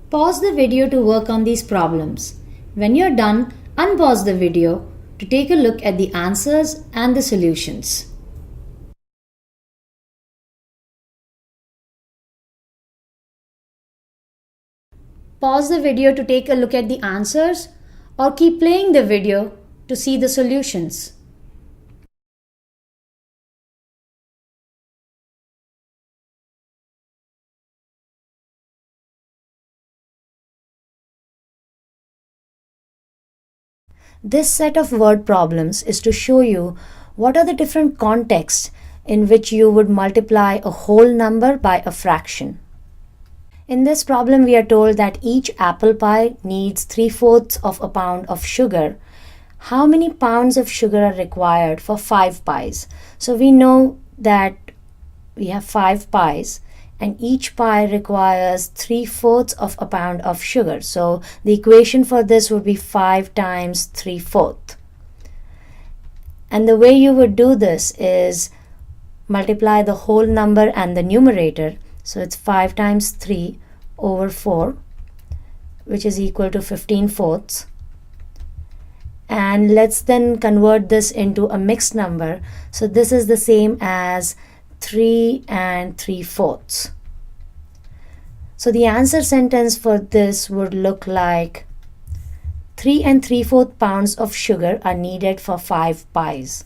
Pause the video to work on these problems. When you're done, unpause the video to take a look at the answers and the solutions. Pause the video to take a look at the answers or keep playing the video to see the solutions. This set of word problems is to show you what are the different contexts in which you would multiply a whole number by a fraction. In this problem, we are told that each apple pie needs 3/4 of a pound of sugar. How many pounds of sugar are required for 5 pies? So we know that we have 5 pies and each pie requires 3/4 of a pound of sugar. So the equation for this would be 5 times 3/4. And the way you would do this is multiply the whole number and the numerator. So it's 5 times 3 over 4, which is equal to 15/4. And let's then convert this into a mixed number. So this is the same as 3 and 3/4. So the answer sentence for this would look like 3 and 3/4 pounds of sugar are needed for 5 pies.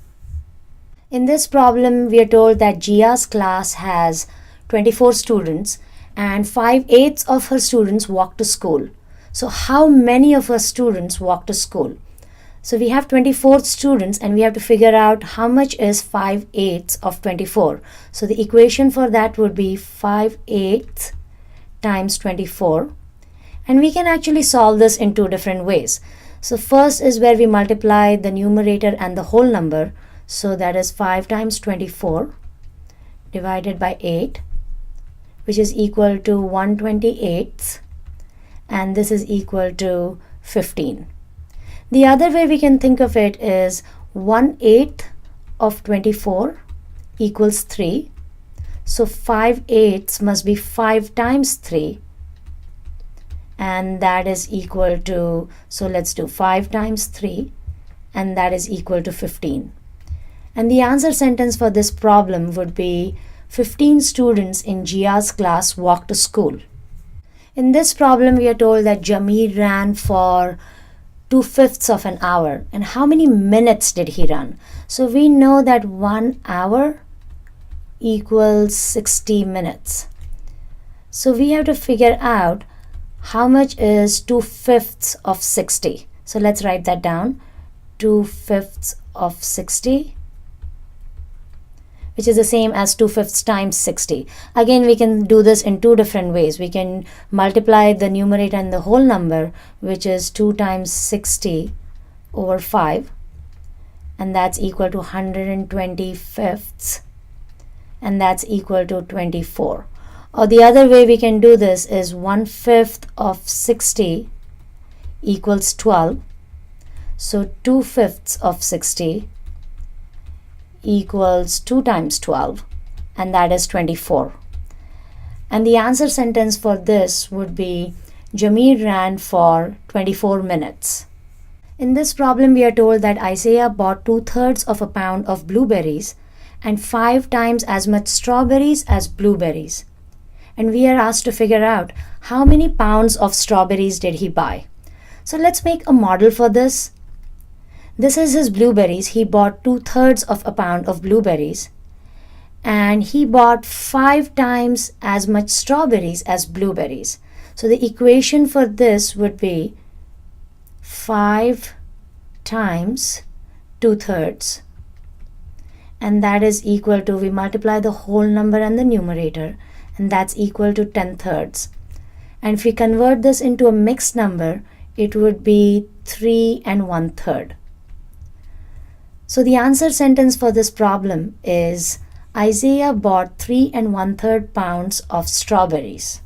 In this problem, we are told that Gia's class has 24 students and 5/8 of her students walk to school. So how many of her students walk to school? So we have 24 students and we have to figure out how much is 5/8 of 24. So the equation for that would be 5/8 times 24. And we can actually solve this in two different ways. So first is where we multiply the numerator and the whole number. So that is 5 times 24 divided by 8, which is equal to 1/28, and this is equal to 15. The other way we can think of it is 1/8 of 24 equals 3. So 5/8 must be 5 times 3, and that is equal to, so let's do 5 times 3, and that is equal to 15. And the answer sentence for this problem would be 15 students in Gia's class walk to school. In this problem, we are told that Jamir ran for 2/5 of an hour. And how many minutes did he run? So we know that 1 hour equals 60 minutes. So we have to figure out how much is 2/5 of 60. So let's write that down. 2/5 of 60, which is the same as 2/5 times 60. Again, we can do this in two different ways. We can multiply the numerator and the whole number, which is 2 times 60 over 5, and that's equal to 125ths, and that's equal to 24. Or the other way we can do this is 1/5 of 60 equals 12. So 2/5 of 60 equals 2 times 12, and that is 24. And the answer sentence for this would be Jamir ran for 24 minutes. In this problem, we are told that Isaiah bought 2/3 of a pound of blueberries and 5 times as much strawberries as blueberries. And we are asked to figure out how many pounds of strawberries did he buy. So let's make a model for this. This is his blueberries. He bought 2/3 of a pound of blueberries, and he bought 5 times as much strawberries as blueberries. So the equation for this would be 5 times 2/3, and that is equal to, we multiply the whole number and the numerator, and that's equal to 10/3. And if we convert this into a mixed number, it would be 3 and 1/3. So the answer sentence for this problem is Isaiah bought 3 and 1/3 pounds of strawberries.